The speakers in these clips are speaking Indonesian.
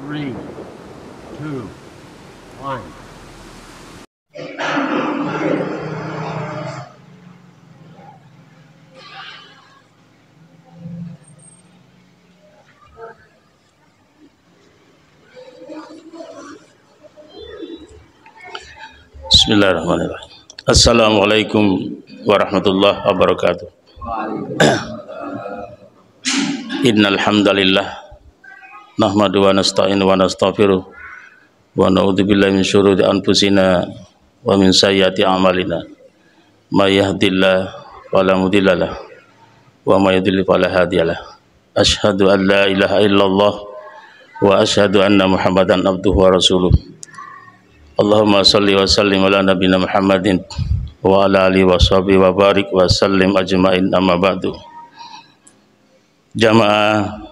3, 2, 1. Bismillahirrahmanirrahim. Assalamualaikum warahmatullahi wabarakatuh. Innal hamdalillah nahmadu wa nasta'inu wa nastaghfiruh wa na'udzu billahi min syururi anfusina wa min sayyiati a'malina. May yahdihillahu fala mudhillalah wa may yudhlil fala hadiyalah. Asyhadu an la ilaha illallah wa asyhadu anna Muhammadan abduhu wa rasuluh. Allahumma salli wa sallim ala nabiyina Muhammadin wa ala alihi wa sahbihi wa barik wa sallim ajma'in, amma ba'du. Jamaah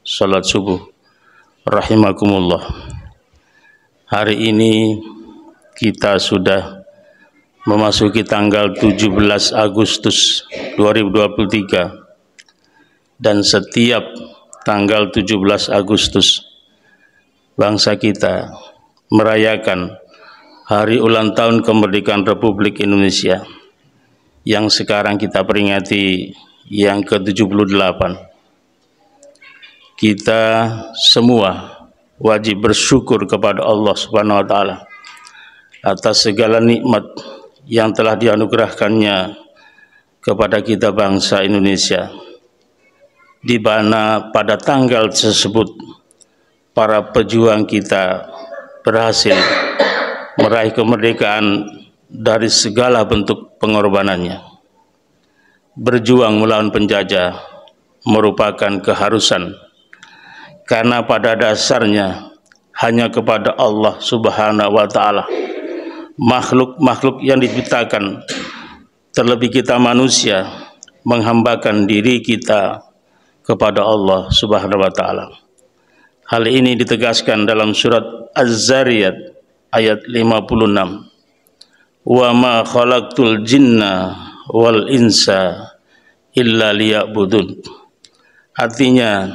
salat subuh rahimakumullah. Hari ini kita sudah memasuki tanggal 17 Agustus 2023, dan setiap tanggal 17 Agustus bangsa kita merayakan hari ulang tahun kemerdekaan Republik Indonesia yang sekarang kita peringati yang ke-78. Kita semua wajib bersyukur kepada Allah Subhanahu wa taala atas segala nikmat yang telah dianugerahkannya kepada kita bangsa Indonesia, di mana pada tanggal tersebut para pejuang kita berhasil meraih kemerdekaan dari segala bentuk pengorbanannya. Berjuang melawan penjajah merupakan keharusan, karena pada dasarnya hanya kepada Allah Subhanahu wa taala makhluk-makhluk yang diciptakan, terlebih kita manusia, menghambakan diri kita kepada Allah Subhanahu wa taala. Hal ini ditegaskan dalam surat Az-Zariyat ayat 56. Wa ma khalaqtul jinna wal insa illa liya'budun. Artinya,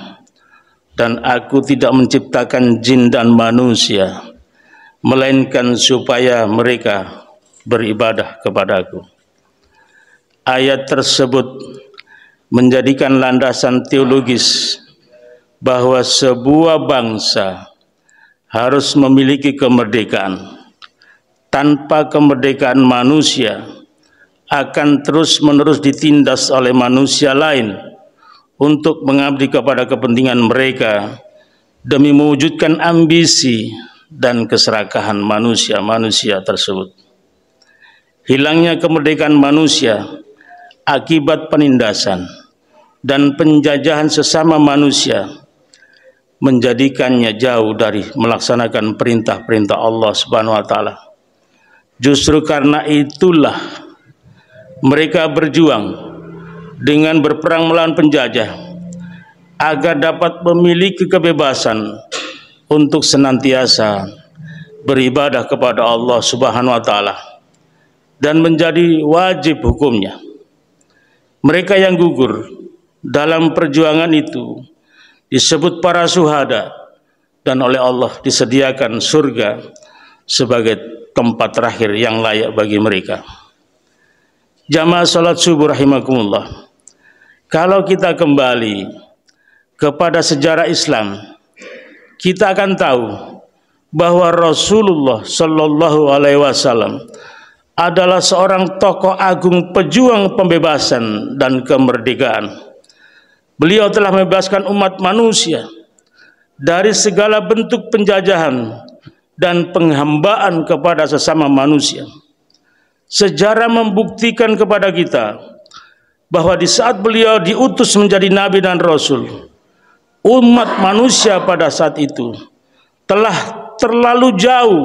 dan aku tidak menciptakan jin dan manusia melainkan supaya mereka beribadah kepadaku. Ayat tersebut menjadikan landasan teologis bahwa sebuah bangsa harus memiliki kemerdekaan. Tanpa kemerdekaan, manusia akan terus-menerus ditindas oleh manusia lain untuk mengabdi kepada kepentingan mereka demi mewujudkan ambisi dan keserakahan manusia-manusia tersebut. Hilangnya kemerdekaan manusia akibat penindasan dan penjajahan sesama manusia menjadikannya jauh dari melaksanakan perintah-perintah Allah Subhanahu wa taala. Justru karena itulah mereka berjuang dengan berperang melawan penjajah agar dapat memiliki kebebasan untuk senantiasa beribadah kepada Allah Subhanahu wa taala dan menjadi wajib hukumnya. Mereka yang gugur dalam perjuangan itu disebut para syuhada, dan oleh Allah disediakan surga sebagai tempat terakhir yang layak bagi mereka. Jamaah salat subuh rahimakumullah. Kalau kita kembali kepada sejarah Islam, kita akan tahu bahwa Rasulullah Shallallahu Alaihi Wasallam adalah seorang tokoh agung pejuang pembebasan dan kemerdekaan. Beliau telah membebaskan umat manusia dari segala bentuk penjajahan dan penghambaan kepada sesama manusia. Sejarah membuktikan kepada kita bahwa di saat beliau diutus menjadi nabi dan rasul, umat manusia pada saat itu telah terlalu jauh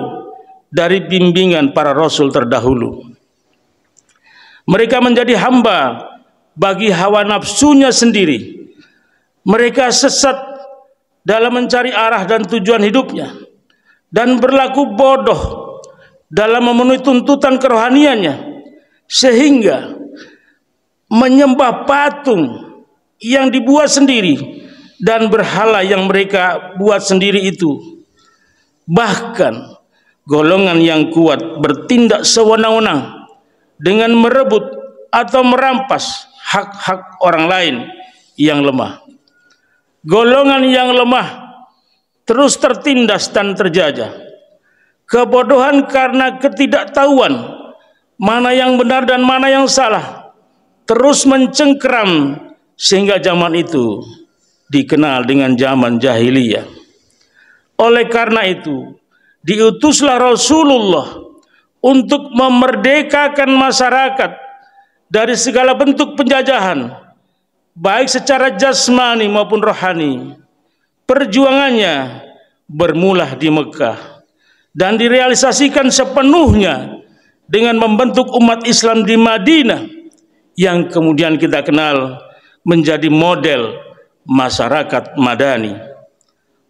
dari bimbingan para rasul terdahulu. Mereka menjadi hamba bagi hawa nafsunya sendiri. Mereka sesat dalam mencari arah dan tujuan hidupnya, dan berlaku bodoh dalam memenuhi tuntutan kerohaniannya, sehingga menyembah patung yang dibuat sendiri dan berhala yang mereka buat sendiri itu Bahkan golongan yang kuat bertindak sewenang-wenang dengan merebut atau merampas hak-hak orang lain yang lemah. Golongan yang lemah terus tertindas dan terjajah. Kebodohan karena ketidaktahuan mana yang benar dan mana yang salah terus mencengkeram sehingga zaman itu dikenal dengan zaman jahiliyah. Oleh karena itu, diutuslah Rasulullah untuk memerdekakan masyarakat dari segala bentuk penjajahan, baik secara jasmani maupun rohani. Perjuangannya bermula di Mekah dan direalisasikan sepenuhnya dengan membentuk umat Islam di Madinah, yang kemudian kita kenal menjadi model masyarakat madani.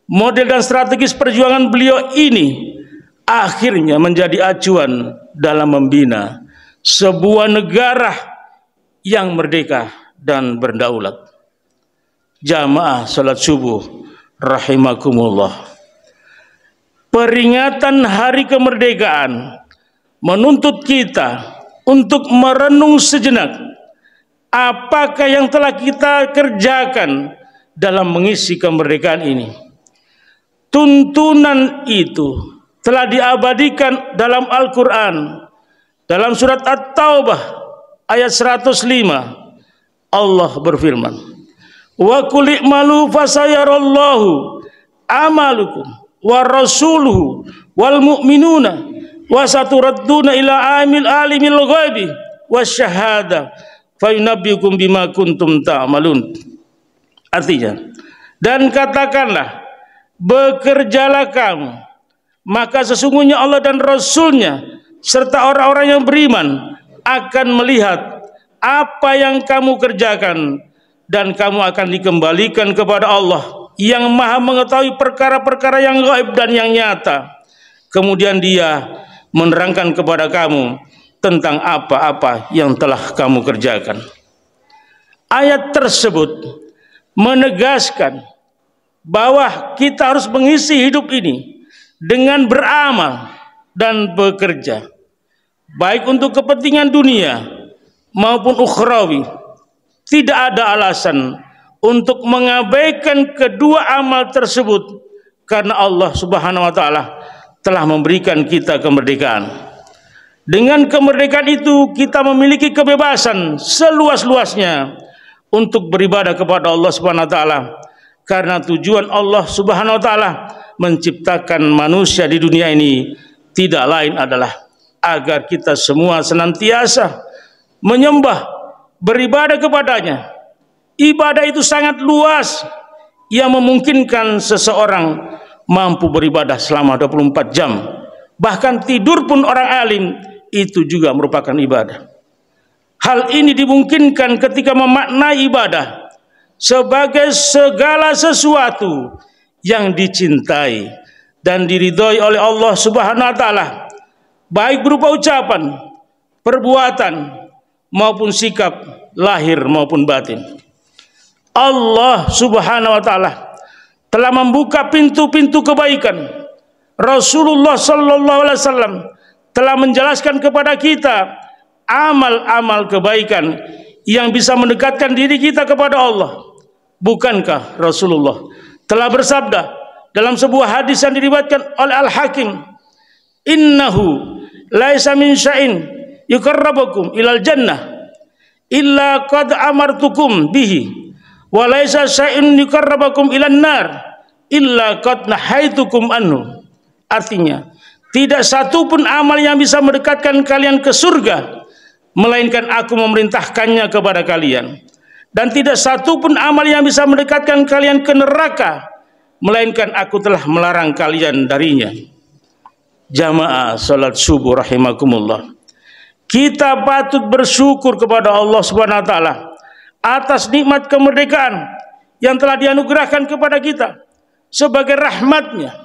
Model dan strategis perjuangan beliau ini akhirnya menjadi acuan dalam membina sebuah negara yang merdeka dan berdaulat. Jamaah salat subuh rahimakumullah. Peringatan hari kemerdekaan menuntut kita untuk merenung sejenak apakah yang telah kita kerjakan dalam mengisi kemerdekaan ini. Tuntunan itu telah diabadikan dalam Al-Quran. Dalam surat At-Taubah ayat 105, Allah berfirman, wa qul i'malu fasayarallahu amalukum wa rasuluhu wal mu'minuna wa saturadduna ila alimil ghaibi wasyahada fayunabbiukum bima kuntum ta'malun. Artinya, dan katakanlah, bekerjalah kamu, maka sesungguhnya Allah dan Rasulnya serta orang-orang yang beriman akan melihat apa yang kamu kerjakan, dan kamu akan dikembalikan kepada Allah yang maha mengetahui perkara-perkara yang gaib dan yang nyata. Kemudian Dia menerangkan kepada kamu tentang apa-apa yang telah kamu kerjakan. Ayat tersebut menegaskan bahwa kita harus mengisi hidup ini dengan beramal dan bekerja, baik untuk kepentingan dunia maupun ukhrawi. Tidak ada alasan untuk mengabaikan kedua amal tersebut, karena Allah Subhanahu wa taala telah memberikan kita kemerdekaan. Dengan kemerdekaan itu kita memiliki kebebasan seluas-luasnya untuk beribadah kepada Allah Subhanahu wa taala, karena tujuan Allah Subhanahu wa taala menciptakan manusia di dunia ini tidak lain adalah agar kita semua senantiasa menyembah, beribadah kepadanya. Ibadah itu sangat luas yang memungkinkan seseorang mampu beribadah selama 24 jam. Bahkan tidur pun orang alim itu juga merupakan ibadah. Hal ini dimungkinkan ketika memaknai ibadah sebagai segala sesuatu yang dicintai dan diridhoi oleh Allah Subhanahu wa taala, baik berupa ucapan, perbuatan maupun sikap lahir maupun batin. Allah Subhanahu wa taala telah membuka pintu-pintu kebaikan. Rasulullah sallallahu alaihi wasallam telah menjelaskan kepada kita amal-amal kebaikan yang bisa mendekatkan diri kita kepada Allah. Bukankah Rasulullah telah bersabda dalam sebuah hadis yang diriwayatkan oleh Al-Hakim, innahu laisa min syai'in yuqarrabukum ilal jannah illa qad amartukum bihi wa laisa syai'un yuqarrabukum ilan nar illa qad nahaitukum anhu. Artinya, tidak satu pun amal yang bisa mendekatkan kalian ke surga melainkan aku memerintahkannya kepada kalian, dan tidak satu pun amal yang bisa mendekatkan kalian ke neraka melainkan aku telah melarang kalian darinya. Jamaah salat subuh rahimakumullah, kita patut bersyukur kepada Allah Subhanahu wa taala atas nikmat kemerdekaan yang telah dianugerahkan kepada kita sebagai rahmatnya.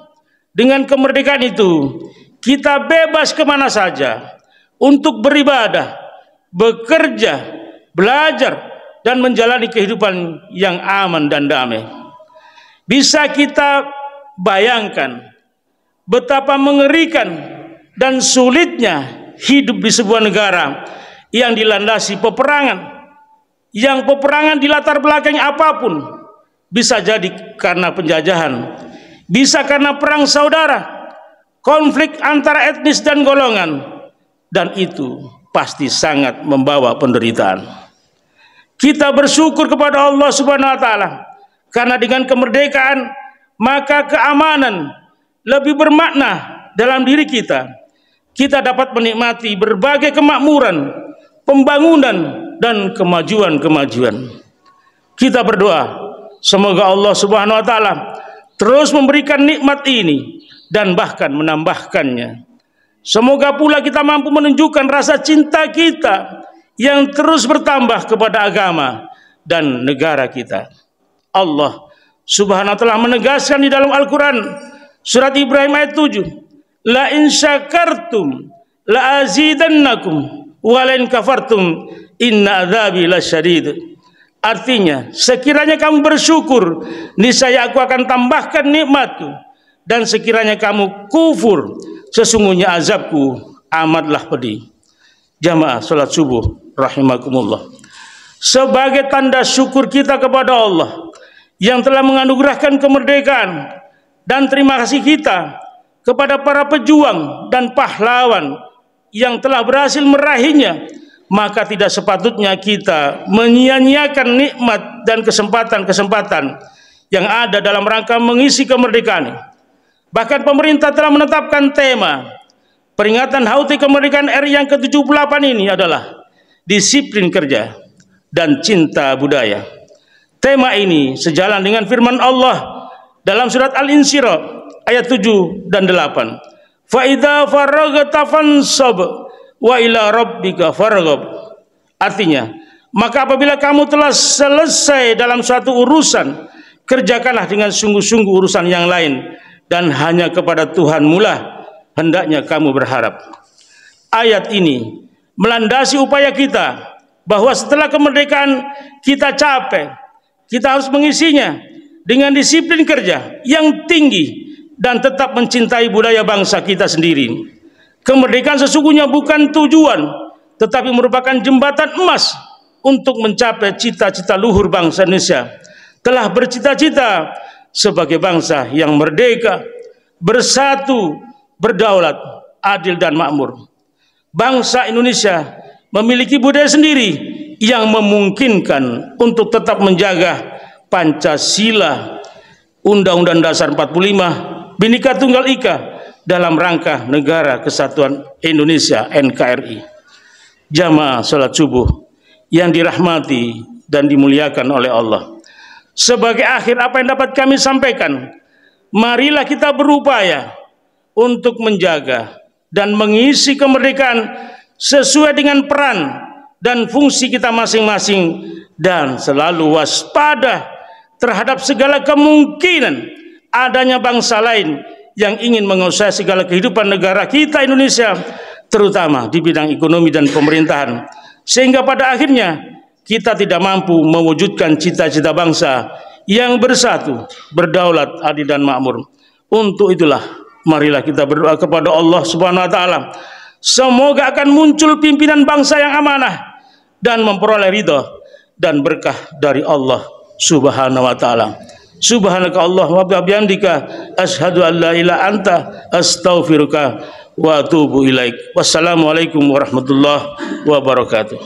Dengan kemerdekaan itu kita bebas kemana saja untuk beribadah, bekerja, belajar, dan menjalani kehidupan yang aman dan damai. Bisa kita bayangkan betapa mengerikan dan sulitnya hidup di sebuah negara yang dilandasi peperangan, yang peperangan di latar belakang apapun, bisa jadi karena penjajahan, bisa karena perang saudara, konflik antara etnis dan golongan, dan itu pasti sangat membawa penderitaan. Kita bersyukur kepada Allah Subhanahu wa taala karena dengan kemerdekaan maka keamanan lebih bermakna dalam diri kita. Kita dapat menikmati berbagai kemakmuran, pembangunan, dan kemajuan-kemajuan. Kita berdoa semoga Allah Subhanahu wa taala terus memberikan nikmat ini dan bahkan menambahkannya. Semoga pula kita mampu menunjukkan rasa cinta kita yang terus bertambah kepada agama dan negara kita. Allah Subhanahu wa taala menegaskan di dalam Al-Qur'an surat Ibrahim ayat 7, la in syakartum la azidannakum wa la in kafartum inna adzabi lasyadid. Artinya, sekiranya kamu bersyukur, niscaya aku akan tambahkan nikmatku, dan sekiranya kamu kufur, sesungguhnya azabku amatlah pedih. Jamaah salat subuh rahimakumullah. Sebagai tanda syukur kita kepada Allah yang telah menganugerahkan kemerdekaan, dan terima kasih kita kepada para pejuang dan pahlawan yang telah berhasil meraihnya, maka tidak sepatutnya kita menyia-nyiakan nikmat dan kesempatan-kesempatan yang ada dalam rangka mengisi kemerdekaan. Bahkan pemerintah telah menetapkan tema peringatan HUT kemerdekaan RI yang ke-78 ini adalah disiplin kerja dan cinta budaya. Tema ini sejalan dengan firman Allah dalam surat Al-Insyirah ayat 7 dan 8. Fa idza faraghta fansab wa ila rabbika farghab. Artinya, maka apabila kamu telah selesai dalam suatu urusan, kerjakanlah dengan sungguh-sungguh urusan yang lain, dan hanya kepada Tuhanmu lah hendaknya kamu berharap. Ayat ini melandasi upaya kita bahwa setelah kemerdekaan kita capek, kita harus mengisinya dengan disiplin kerja yang tinggi dan tetap mencintai budaya bangsa kita sendiri. Kemerdekaan sesungguhnya bukan tujuan, tetapi merupakan jembatan emas untuk mencapai cita-cita luhur bangsa Indonesia. Telah bercita-cita sebagai bangsa yang merdeka, bersatu, berdaulat, adil dan makmur. Bangsa Indonesia memiliki budaya sendiri yang memungkinkan untuk tetap menjaga Pancasila, Undang-Undang Dasar 45, Bhinneka Tunggal Ika dalam rangka Negara Kesatuan Indonesia NKRI. Jamaah salat subuh yang dirahmati dan dimuliakan oleh Allah. Sebagai akhir apa yang dapat kami sampaikan, marilah kita berupaya untuk menjaga dan mengisi kemerdekaan sesuai dengan peran dan fungsi kita masing-masing, dan selalu waspada terhadap segala kemungkinan adanya bangsa lain yang ingin menguasai segala kehidupan negara kita Indonesia, terutama di bidang ekonomi dan pemerintahan, sehingga pada akhirnya kita tidak mampu mewujudkan cita-cita bangsa yang bersatu, berdaulat, adil dan makmur. Untuk itulah marilah kita berdoa kepada Allah Subhanahu wa taala, semoga akan muncul pimpinan bangsa yang amanah dan memperoleh ridha dan berkah dari Allah Subhanahu wa taala. Subhanaka Allahumma wa bihamdika asyhadu an la ilaha anta astaghfiruka wa atubu ilaik. Wassalamualaikum warahmatullahi wabarakatuh.